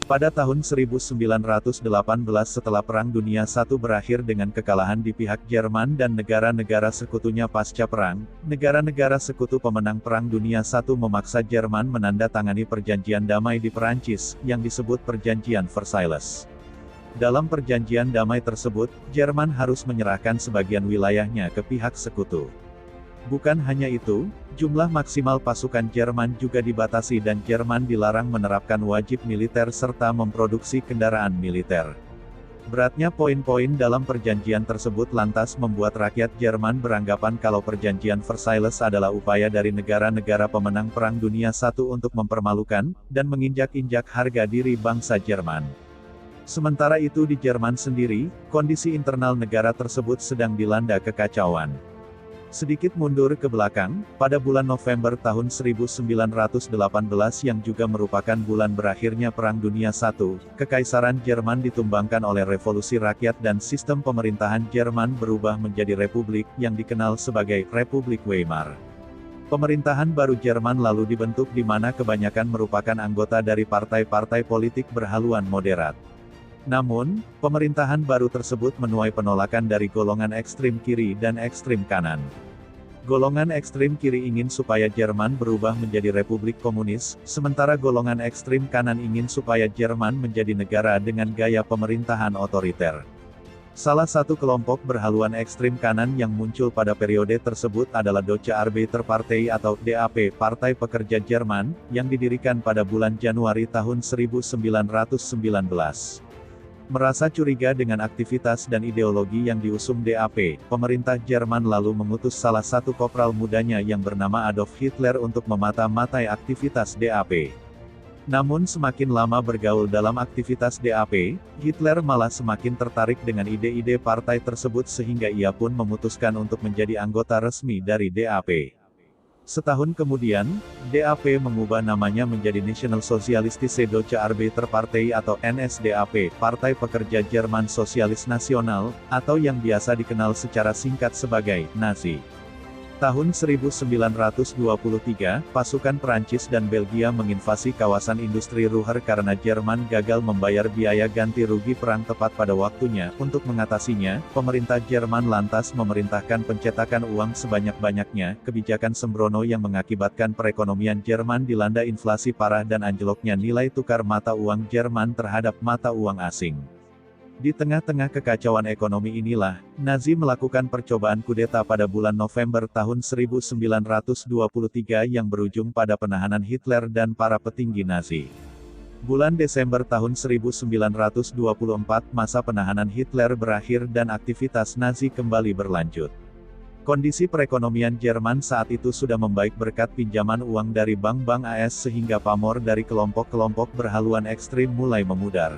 Pada tahun 1918 setelah Perang Dunia I berakhir dengan kekalahan di pihak Jerman dan negara-negara sekutunya pasca perang, negara-negara sekutu pemenang Perang Dunia I memaksa Jerman menandatangani perjanjian damai di Perancis, yang disebut Perjanjian Versailles. Dalam perjanjian damai tersebut, Jerman harus menyerahkan sebagian wilayahnya ke pihak sekutu. Bukan hanya itu, jumlah maksimal pasukan Jerman juga dibatasi dan Jerman dilarang menerapkan wajib militer serta memproduksi kendaraan militer. Beratnya poin-poin dalam perjanjian tersebut lantas membuat rakyat Jerman beranggapan kalau perjanjian Versailles adalah upaya dari negara-negara pemenang Perang Dunia I untuk mempermalukan, dan menginjak-injak harga diri bangsa Jerman. Sementara itu di Jerman sendiri, kondisi internal negara tersebut sedang dilanda kekacauan. Sedikit mundur ke belakang, pada bulan November tahun 1918 yang juga merupakan bulan berakhirnya Perang Dunia I, Kekaisaran Jerman ditumbangkan oleh revolusi rakyat dan sistem pemerintahan Jerman berubah menjadi republik, yang dikenal sebagai Republik Weimar. Pemerintahan baru Jerman lalu dibentuk di mana kebanyakan merupakan anggota dari partai-partai politik berhaluan moderat. Namun, pemerintahan baru tersebut menuai penolakan dari golongan ekstrem kiri dan ekstrem kanan. Golongan ekstrem kiri ingin supaya Jerman berubah menjadi republik komunis, sementara golongan ekstrem kanan ingin supaya Jerman menjadi negara dengan gaya pemerintahan otoriter. Salah satu kelompok berhaluan ekstrem kanan yang muncul pada periode tersebut adalah Deutsche Arbeiterpartei atau DAP, Partai Pekerja Jerman, yang didirikan pada bulan Januari tahun 1919. Merasa curiga dengan aktivitas dan ideologi yang diusung DAP, pemerintah Jerman lalu mengutus salah satu kopral mudanya yang bernama Adolf Hitler untuk memata-matai aktivitas DAP. Namun semakin lama bergaul dalam aktivitas DAP, Hitler malah semakin tertarik dengan ide-ide partai tersebut sehingga ia pun memutuskan untuk menjadi anggota resmi dari DAP. Setahun kemudian, DAP mengubah namanya menjadi National Sozialistische Deutsche Arbeiterpartei atau NSDAP, Partai Pekerja Jerman Sosialis Nasional, atau yang biasa dikenal secara singkat sebagai Nazi. Tahun 1923, pasukan Prancis dan Belgia menginvasi kawasan industri Ruhr karena Jerman gagal membayar biaya ganti rugi perang tepat pada waktunya. Untuk mengatasinya, pemerintah Jerman lantas memerintahkan pencetakan uang sebanyak-banyaknya, kebijakan sembrono yang mengakibatkan perekonomian Jerman dilanda inflasi parah dan anjloknya nilai tukar mata uang Jerman terhadap mata uang asing. Di tengah-tengah kekacauan ekonomi inilah, Nazi melakukan percobaan kudeta pada bulan November tahun 1923 yang berujung pada penahanan Hitler dan para petinggi Nazi. Bulan Desember tahun 1924 masa penahanan Hitler berakhir dan aktivitas Nazi kembali berlanjut. Kondisi perekonomian Jerman saat itu sudah membaik berkat pinjaman uang dari bank-bank AS sehingga pamor dari kelompok-kelompok berhaluan ekstrim mulai memudar.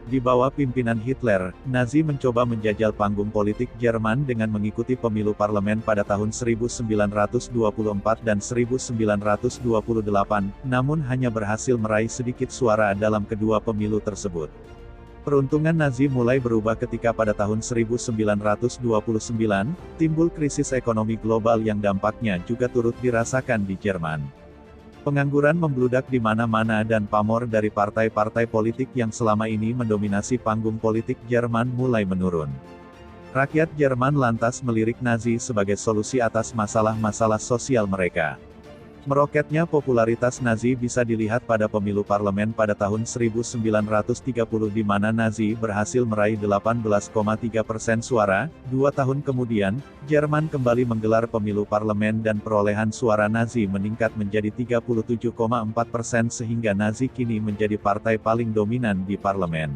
Di bawah pimpinan Hitler, Nazi mencoba menjajal panggung politik Jerman dengan mengikuti pemilu parlemen pada tahun 1924 dan 1928, namun hanya berhasil meraih sedikit suara dalam kedua pemilu tersebut. Peruntungan Nazi mulai berubah ketika pada tahun 1929, timbul krisis ekonomi global yang dampaknya juga turut dirasakan di Jerman. Pengangguran membludak di mana-mana dan pamor dari partai-partai politik yang selama ini mendominasi panggung politik Jerman mulai menurun. Rakyat Jerman lantas melirik Nazi sebagai solusi atas masalah-masalah sosial mereka. Meroketnya popularitas Nazi bisa dilihat pada pemilu parlemen pada tahun 1930 di mana Nazi berhasil meraih 18,3% suara. 2 tahun kemudian, Jerman kembali menggelar pemilu parlemen dan perolehan suara Nazi meningkat menjadi 37,4% sehingga Nazi kini menjadi partai paling dominan di parlemen.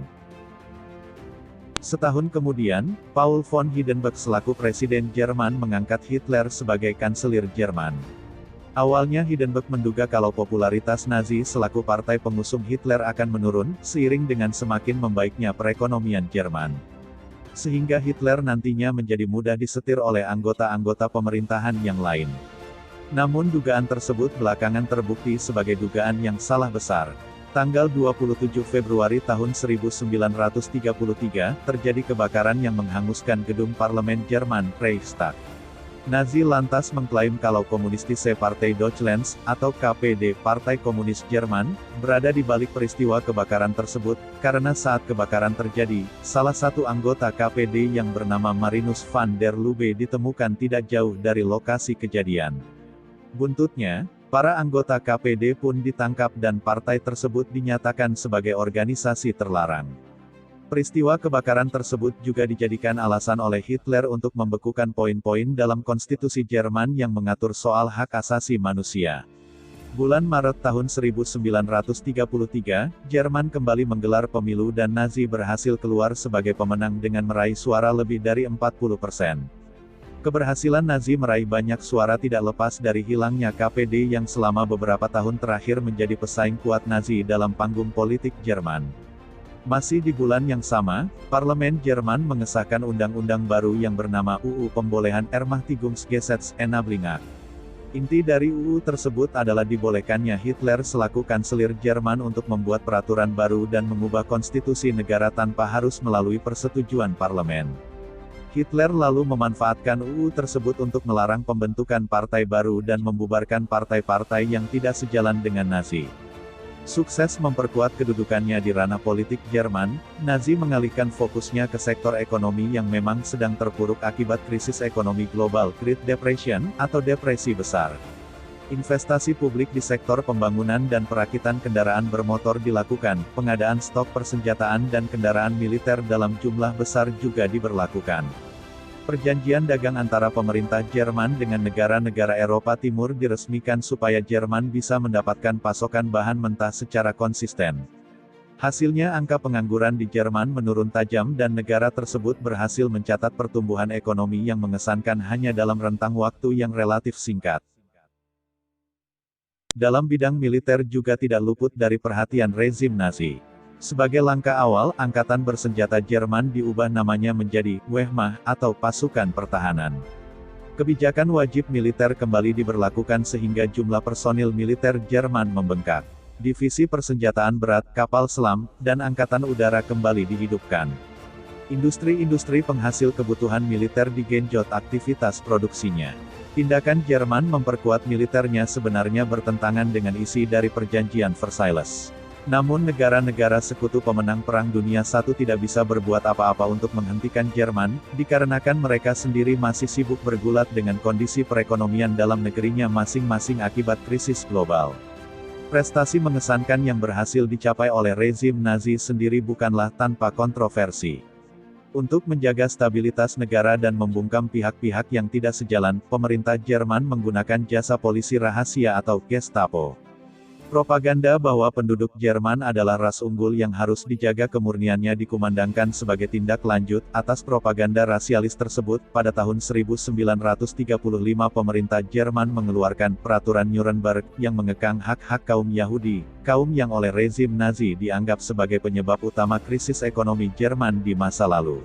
Setahun kemudian, Paul von Hindenburg selaku Presiden Jerman mengangkat Hitler sebagai Kanselir Jerman. Awalnya Hindenburg menduga kalau popularitas Nazi selaku partai pengusung Hitler akan menurun, seiring dengan semakin membaiknya perekonomian Jerman. Sehingga Hitler nantinya menjadi mudah disetir oleh anggota-anggota pemerintahan yang lain. Namun dugaan tersebut belakangan terbukti sebagai dugaan yang salah besar. Tanggal 27 Februari tahun 1933, terjadi kebakaran yang menghanguskan gedung parlemen Jerman, Reichstag. Nazi lantas mengklaim kalau Kommunistische Partei Deutschlands, atau KPD Partai Komunis Jerman, berada di balik peristiwa kebakaran tersebut, karena saat kebakaran terjadi, salah satu anggota KPD yang bernama Marinus van der Lubbe ditemukan tidak jauh dari lokasi kejadian. Buntutnya, para anggota KPD pun ditangkap dan partai tersebut dinyatakan sebagai organisasi terlarang. Peristiwa kebakaran tersebut juga dijadikan alasan oleh Hitler untuk membekukan poin-poin dalam konstitusi Jerman yang mengatur soal hak asasi manusia. Bulan Maret tahun 1933, Jerman kembali menggelar pemilu dan Nazi berhasil keluar sebagai pemenang dengan meraih suara lebih dari 40%. Keberhasilan Nazi meraih banyak suara tidak lepas dari hilangnya KPD yang selama beberapa tahun terakhir menjadi pesaing kuat Nazi dalam panggung politik Jerman. Masih di bulan yang sama, Parlemen Jerman mengesahkan undang-undang baru yang bernama UU Pembolehan Ermächtigungsgesetz Enabling Act. Inti dari UU tersebut adalah dibolehkannya Hitler selaku kanselir Jerman untuk membuat peraturan baru dan mengubah konstitusi negara tanpa harus melalui persetujuan parlemen. Hitler lalu memanfaatkan UU tersebut untuk melarang pembentukan partai baru dan membubarkan partai-partai yang tidak sejalan dengan Nazi. Sukses memperkuat kedudukannya di ranah politik Jerman, Nazi mengalihkan fokusnya ke sektor ekonomi yang memang sedang terpuruk akibat krisis ekonomi global, Great Depression, atau depresi besar. Investasi publik di sektor pembangunan dan perakitan kendaraan bermotor dilakukan, pengadaan stok persenjataan dan kendaraan militer dalam jumlah besar juga diberlakukan. Perjanjian dagang antara pemerintah Jerman dengan negara-negara Eropa Timur diresmikan supaya Jerman bisa mendapatkan pasokan bahan mentah secara konsisten. Hasilnya angka pengangguran di Jerman menurun tajam dan negara tersebut berhasil mencatat pertumbuhan ekonomi yang mengesankan hanya dalam rentang waktu yang relatif singkat. Dalam bidang militer juga tidak luput dari perhatian rezim Nazi. Sebagai langkah awal, Angkatan Bersenjata Jerman diubah namanya menjadi Wehrmacht, atau Pasukan Pertahanan. Kebijakan wajib militer kembali diberlakukan sehingga jumlah personil militer Jerman membengkak. Divisi persenjataan berat, kapal selam, dan Angkatan Udara kembali dihidupkan. Industri-industri penghasil kebutuhan militer digenjot aktivitas produksinya. Tindakan Jerman memperkuat militernya sebenarnya bertentangan dengan isi dari Perjanjian Versailles. Namun negara-negara sekutu pemenang Perang Dunia I tidak bisa berbuat apa-apa untuk menghentikan Jerman, dikarenakan mereka sendiri masih sibuk bergulat dengan kondisi perekonomian dalam negerinya masing-masing akibat krisis global. Prestasi mengesankan yang berhasil dicapai oleh rezim Nazi sendiri bukanlah tanpa kontroversi. Untuk menjaga stabilitas negara dan membungkam pihak-pihak yang tidak sejalan, pemerintah Jerman menggunakan jasa polisi rahasia atau Gestapo. Propaganda bahwa penduduk Jerman adalah ras unggul yang harus dijaga kemurniannya dikumandangkan sebagai tindak lanjut atas propaganda rasialis tersebut. Pada tahun 1935 pemerintah Jerman mengeluarkan Peraturan Nuremberg yang mengekang hak-hak kaum Yahudi, kaum yang oleh rezim Nazi dianggap sebagai penyebab utama krisis ekonomi Jerman di masa lalu.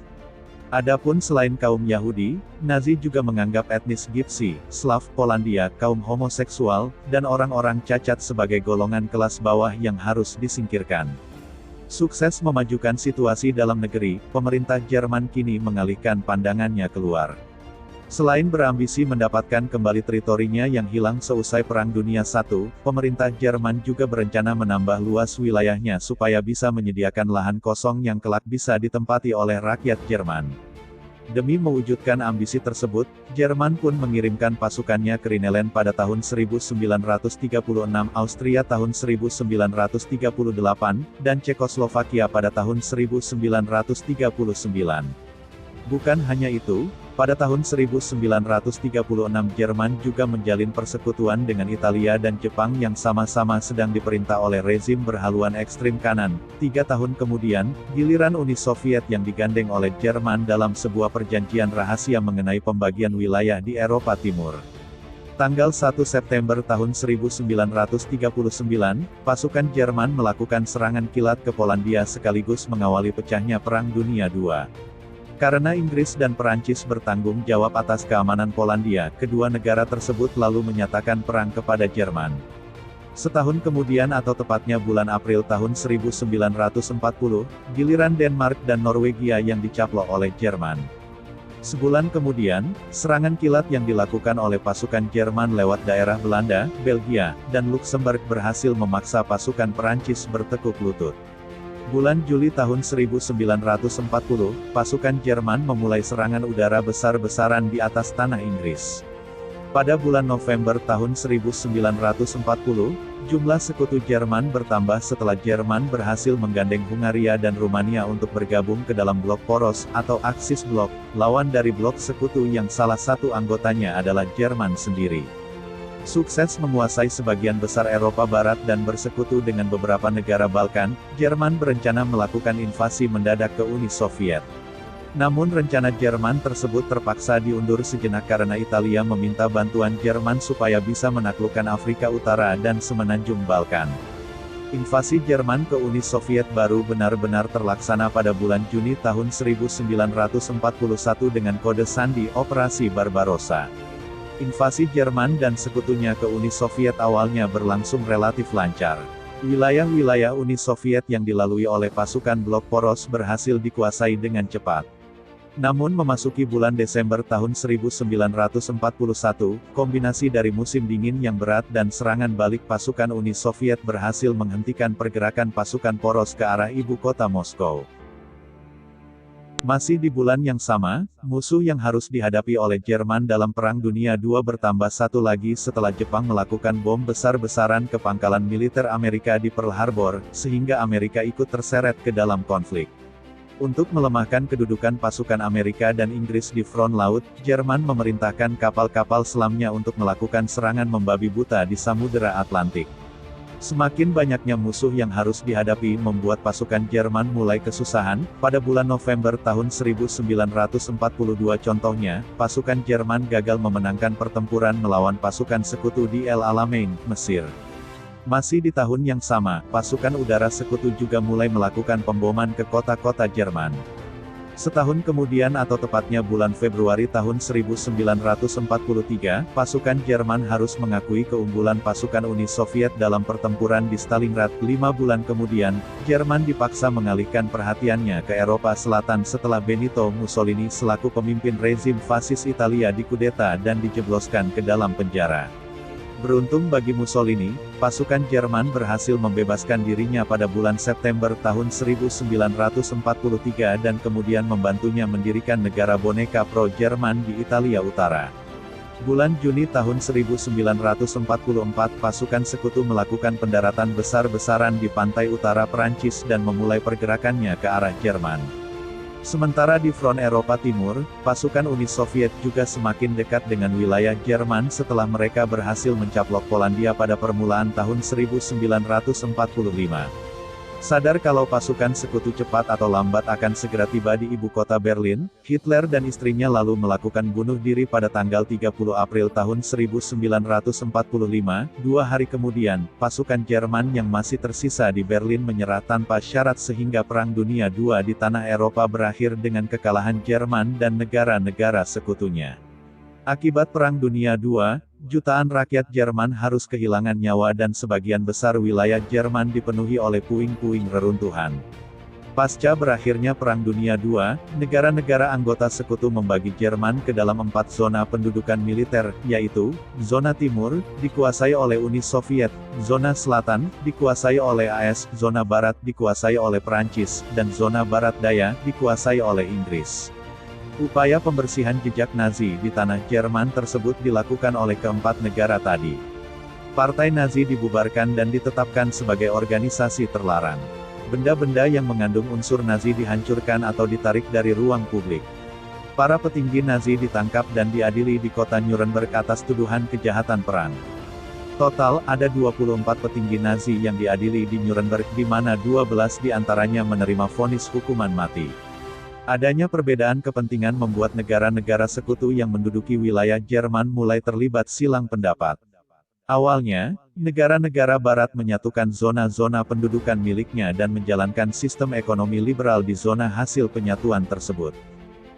Adapun selain kaum Yahudi, Nazi juga menganggap etnis Gypsy, Slav Polandia, kaum homoseksual, dan orang-orang cacat sebagai golongan kelas bawah yang harus disingkirkan. Sukses memajukan situasi dalam negeri, pemerintah Jerman kini mengalihkan pandangannya keluar. Selain berambisi mendapatkan kembali teritorinya yang hilang seusai Perang Dunia I, pemerintah Jerman juga berencana menambah luas wilayahnya supaya bisa menyediakan lahan kosong yang kelak bisa ditempati oleh rakyat Jerman. Demi mewujudkan ambisi tersebut, Jerman pun mengirimkan pasukannya ke Rhineland pada tahun 1936, Austria tahun 1938, dan Cekoslovakia pada tahun 1939. Bukan hanya itu, pada tahun 1936 Jerman juga menjalin persekutuan dengan Italia dan Jepang yang sama-sama sedang diperintah oleh rezim berhaluan ekstrim kanan. 3 tahun kemudian, giliran Uni Soviet yang digandeng oleh Jerman dalam sebuah perjanjian rahasia mengenai pembagian wilayah di Eropa Timur. Tanggal 1 September tahun 1939, pasukan Jerman melakukan serangan kilat ke Polandia sekaligus mengawali pecahnya Perang Dunia II. Karena Inggris dan Perancis bertanggung jawab atas keamanan Polandia, kedua negara tersebut lalu menyatakan perang kepada Jerman. Setahun kemudian atau tepatnya bulan April tahun 1940, giliran Denmark dan Norwegia yang dicaplok oleh Jerman. Sebulan kemudian, serangan kilat yang dilakukan oleh pasukan Jerman lewat daerah Belanda, Belgia, dan Luksemburg berhasil memaksa pasukan Perancis bertekuk lutut. Bulan Juli tahun 1940, pasukan Jerman memulai serangan udara besar-besaran di atas tanah Inggris. Pada bulan November tahun 1940, jumlah sekutu Jerman bertambah setelah Jerman berhasil menggandeng Hungaria dan Rumania untuk bergabung ke dalam blok poros, atau Axis Bloc, lawan dari blok sekutu yang salah satu anggotanya adalah Jerman sendiri. Sukses menguasai sebagian besar Eropa Barat dan bersekutu dengan beberapa negara Balkan, Jerman berencana melakukan invasi mendadak ke Uni Soviet. Namun rencana Jerman tersebut terpaksa diundur sejenak karena Italia meminta bantuan Jerman supaya bisa menaklukkan Afrika Utara dan semenanjung Balkan. Invasi Jerman ke Uni Soviet baru benar-benar terlaksana pada bulan Juni tahun 1941 dengan kode sandi Operasi Barbarossa. Invasi Jerman dan sekutunya ke Uni Soviet awalnya berlangsung relatif lancar. Wilayah-wilayah Uni Soviet yang dilalui oleh pasukan blok poros berhasil dikuasai dengan cepat. Namun memasuki bulan Desember tahun 1941, kombinasi dari musim dingin yang berat dan serangan balik pasukan Uni Soviet berhasil menghentikan pergerakan pasukan poros ke arah ibu kota Moskow. Masih di bulan yang sama, musuh yang harus dihadapi oleh Jerman dalam Perang Dunia II bertambah satu lagi setelah Jepang melakukan bom besar-besaran ke pangkalan militer Amerika di Pearl Harbor, sehingga Amerika ikut terseret ke dalam konflik. Untuk melemahkan kedudukan pasukan Amerika dan Inggris di front laut, Jerman memerintahkan kapal-kapal selamnya untuk melakukan serangan membabi buta di Samudera Atlantik. Semakin banyaknya musuh yang harus dihadapi membuat pasukan Jerman mulai kesusahan. Pada bulan November tahun 1942 contohnya, pasukan Jerman gagal memenangkan pertempuran melawan pasukan sekutu di El Alamein, Mesir. Masih di tahun yang sama, pasukan udara sekutu juga mulai melakukan pemboman ke kota-kota Jerman. Setahun kemudian atau tepatnya bulan Februari tahun 1943, pasukan Jerman harus mengakui keunggulan pasukan Uni Soviet dalam pertempuran di Stalingrad. 5 bulan kemudian, Jerman dipaksa mengalihkan perhatiannya ke Eropa Selatan setelah Benito Mussolini selaku pemimpin rezim fasis Italia dikudeta dan dijebloskan ke dalam penjara. Beruntung bagi Mussolini, pasukan Jerman berhasil membebaskan dirinya pada bulan September tahun 1943 dan kemudian membantunya mendirikan negara boneka pro-Jerman di Italia Utara. Bulan Juni tahun 1944 pasukan sekutu melakukan pendaratan besar-besaran di pantai utara Perancis dan memulai pergerakannya ke arah Jerman. Sementara di front Eropa Timur, pasukan Uni Soviet juga semakin dekat dengan wilayah Jerman setelah mereka berhasil mencaplok Polandia pada permulaan tahun 1945. Sadar kalau pasukan sekutu cepat atau lambat akan segera tiba di ibu kota Berlin, Hitler dan istrinya lalu melakukan bunuh diri pada tanggal 30 April tahun 1945. 2 hari kemudian, pasukan Jerman yang masih tersisa di Berlin menyerah tanpa syarat sehingga Perang Dunia II di tanah Eropa berakhir dengan kekalahan Jerman dan negara-negara sekutunya. Akibat Perang Dunia II, jutaan rakyat Jerman harus kehilangan nyawa dan sebagian besar wilayah Jerman dipenuhi oleh puing-puing reruntuhan. Pasca berakhirnya Perang Dunia II, negara-negara anggota sekutu membagi Jerman ke dalam 4 zona pendudukan militer, yaitu, zona timur, dikuasai oleh Uni Soviet, zona selatan, dikuasai oleh AS, zona barat dikuasai oleh Perancis, dan zona barat daya, dikuasai oleh Inggris. Upaya pembersihan jejak Nazi di tanah Jerman tersebut dilakukan oleh keempat negara tadi. Partai Nazi dibubarkan dan ditetapkan sebagai organisasi terlarang. Benda-benda yang mengandung unsur Nazi dihancurkan atau ditarik dari ruang publik. Para petinggi Nazi ditangkap dan diadili di kota Nuremberg atas tuduhan kejahatan perang. Total, ada 24 petinggi Nazi yang diadili di Nuremberg di mana 12 diantaranya menerima vonis hukuman mati. Adanya perbedaan kepentingan membuat negara-negara sekutu yang menduduki wilayah Jerman mulai terlibat silang pendapat. Awalnya, negara-negara barat menyatukan zona-zona pendudukan miliknya dan menjalankan sistem ekonomi liberal di zona hasil penyatuan tersebut.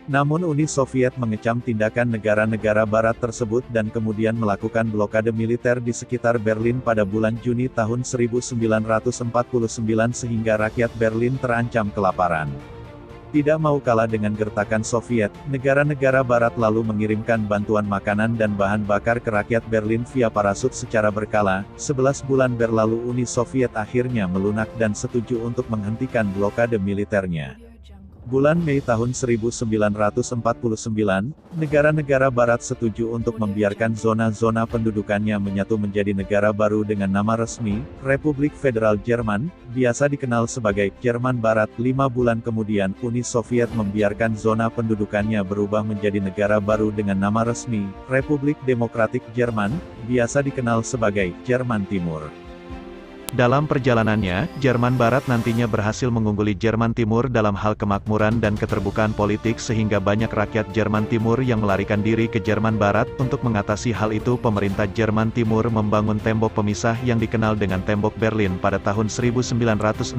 Namun Uni Soviet mengecam tindakan negara-negara barat tersebut dan kemudian melakukan blokade militer di sekitar Berlin pada bulan Juni tahun 1949 sehingga rakyat Berlin terancam kelaparan. Tidak mau kalah dengan gertakan Soviet, negara-negara Barat lalu mengirimkan bantuan makanan dan bahan bakar ke rakyat Berlin via parasut secara berkala. 11 bulan berlalu Uni Soviet akhirnya melunak dan setuju untuk menghentikan blokade militernya. Bulan Mei tahun 1949, negara-negara Barat setuju untuk membiarkan zona-zona pendudukannya menyatu menjadi negara baru dengan nama resmi, Republik Federal Jerman, biasa dikenal sebagai Jerman Barat. 5 bulan kemudian, Uni Soviet membiarkan zona pendudukannya berubah menjadi negara baru dengan nama resmi, Republik Demokratik Jerman, biasa dikenal sebagai Jerman Timur. Dalam perjalanannya, Jerman Barat nantinya berhasil mengungguli Jerman Timur dalam hal kemakmuran dan keterbukaan politik sehingga banyak rakyat Jerman Timur yang melarikan diri ke Jerman Barat. Untuk mengatasi hal itu, pemerintah Jerman Timur membangun tembok pemisah yang dikenal dengan Tembok Berlin pada tahun 1961.